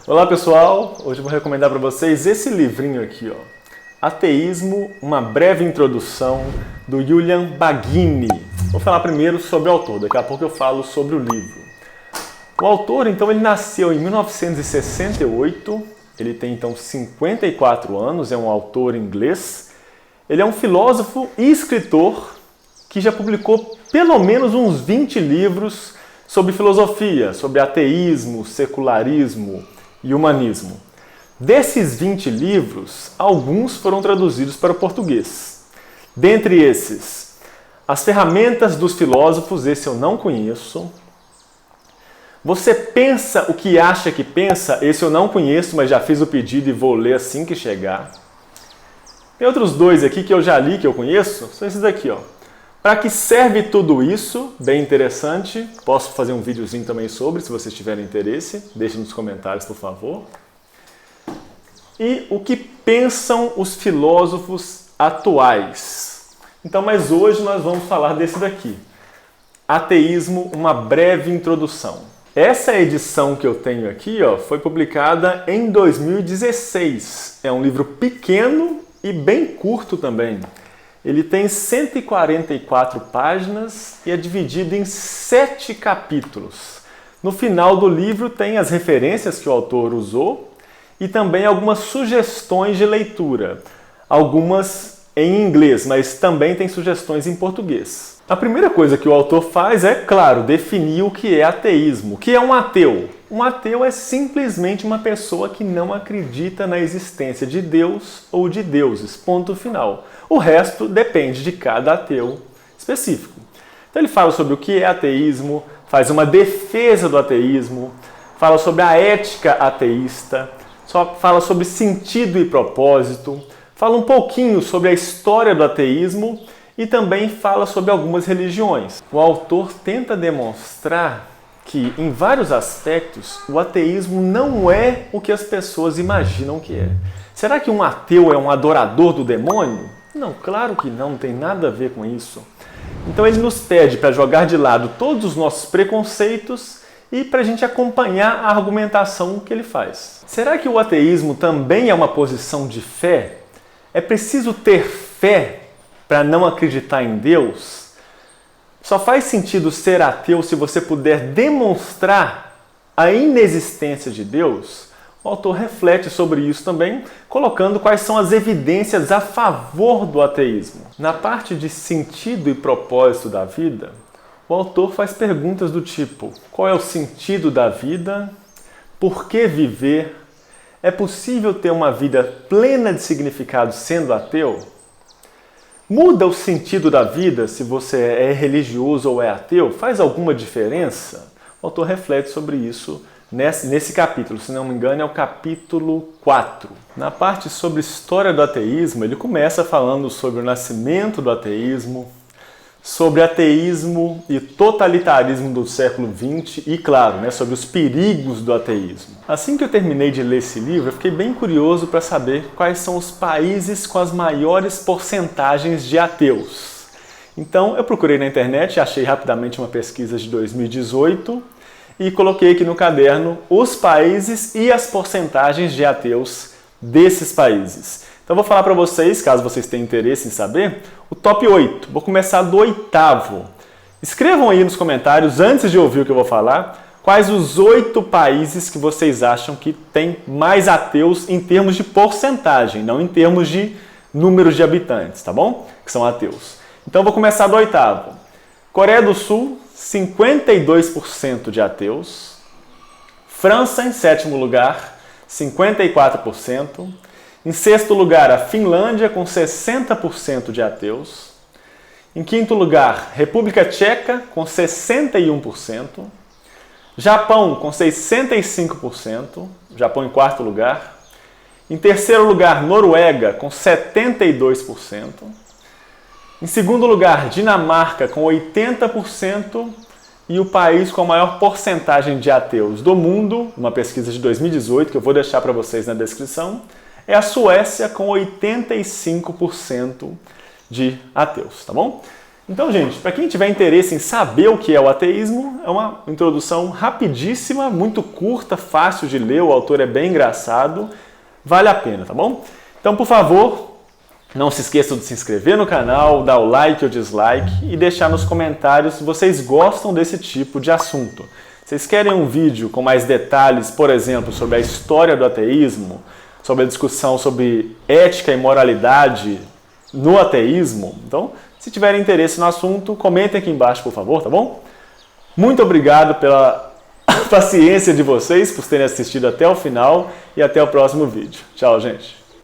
Olá pessoal, hoje eu vou recomendar para vocês esse livrinho aqui, ó. Ateísmo, uma breve introdução, do Julian Baggini. Vou falar primeiro sobre o autor, daqui a pouco eu falo sobre o livro. O autor, então, ele nasceu em 1968, ele tem então 54 anos, é um autor inglês. Ele é um filósofo e escritor que já publicou pelo menos uns 20 livros sobre filosofia, sobre ateísmo, secularismo e humanismo. Desses 20 livros, alguns foram traduzidos para o português. Dentre esses, As Ferramentas dos Filósofos, esse eu não conheço. Você Pensa o que Acha que Pensa, esse eu não conheço, mas já fiz o pedido e vou ler assim que chegar. Tem outros dois aqui que eu já li, que eu conheço, são esses daqui, ó. Para que serve tudo isso? Bem interessante. Posso fazer um videozinho também sobre, se vocês tiverem interesse. Deixem nos comentários, por favor. E o que pensam os filósofos atuais? Então, mas hoje nós vamos falar desse daqui. Ateísmo, uma breve introdução. Essa edição que eu tenho aqui, ó, foi publicada em 2016. É um livro pequeno e bem curto também. Ele tem 144 páginas e é dividido em 7 capítulos. No final do livro tem as referências que o autor usou e também algumas sugestões de leitura. Algumas em inglês, mas também tem sugestões em português. A primeira coisa que o autor faz é, claro, definir o que é ateísmo. O que é um ateu? Um ateu é simplesmente uma pessoa que não acredita na existência de Deus ou de deuses. Ponto final. O resto depende de cada ateu específico. Então ele fala sobre o que é ateísmo, faz uma defesa do ateísmo, fala sobre a ética ateísta, fala sobre sentido e propósito, fala um pouquinho sobre a história do ateísmo e também fala sobre algumas religiões. O autor tenta demonstrar que, em vários aspectos, o ateísmo não é o que as pessoas imaginam que é. Será que um ateu é um adorador do demônio? Não, claro que não tem nada a ver com isso. Então ele nos pede para jogar de lado todos os nossos preconceitos e para a gente acompanhar a argumentação que ele faz. Será que o ateísmo também é uma posição de fé? É preciso ter fé para não acreditar em Deus? Só faz sentido ser ateu se você puder demonstrar a inexistência de Deus? O autor reflete sobre isso também, colocando quais são as evidências a favor do ateísmo. Na parte de sentido e propósito da vida, o autor faz perguntas do tipo: qual é o sentido da vida? Por que viver? É possível ter uma vida plena de significado sendo ateu? Muda o sentido da vida se você é religioso ou é ateu? Faz alguma diferença? O autor reflete sobre isso nesse capítulo, se não me engano é o capítulo 4. Na parte sobre história do ateísmo, ele começa falando sobre o nascimento do ateísmo, sobre ateísmo e totalitarismo do século XX e, claro, sobre os perigos do ateísmo. Assim que eu terminei de ler esse livro, eu fiquei bem curioso para saber quais são os países com as maiores porcentagens de ateus. Então, eu procurei na internet, achei rapidamente uma pesquisa de 2018 e coloquei aqui no caderno os países e as porcentagens de ateus desses países. Então vou falar para vocês, caso vocês tenham interesse em saber, o top 8. Vou começar do 8º. Escrevam aí nos comentários, antes de ouvir o que eu vou falar, quais os 8 países que vocês acham que tem mais ateus em termos de porcentagem, não em termos de números de habitantes, tá bom? Que são ateus. Então vou começar do 8º. Coreia do Sul, 52% de ateus. França, em 7º lugar, 54%. Em 6º lugar, a Finlândia, com 60% de ateus. Em 5º lugar, República Tcheca, com 61%. Japão, com 65%. Japão em 4º lugar. Em 3º lugar, Noruega, com 72%. Em 2º lugar, Dinamarca, com 80%. E o país com a maior porcentagem de ateus do mundo, uma pesquisa de 2018, que eu vou deixar para vocês na descrição, é a Suécia, com 85% de ateus, tá bom? Então, gente, para quem tiver interesse em saber o que é o ateísmo, é uma introdução rapidíssima, muito curta, fácil de ler, o autor é bem engraçado, vale a pena, tá bom? Então, por favor, não se esqueçam de se inscrever no canal, dar o like ou dislike e deixar nos comentários se vocês gostam desse tipo de assunto. Vocês querem um vídeo com mais detalhes, por exemplo, sobre a história do ateísmo, sobre a discussão sobre ética e moralidade no ateísmo? Então, se tiverem interesse no assunto, comentem aqui embaixo, por favor, tá bom? Muito obrigado pela paciência de vocês, por terem assistido até o final e até o próximo vídeo. Tchau, gente!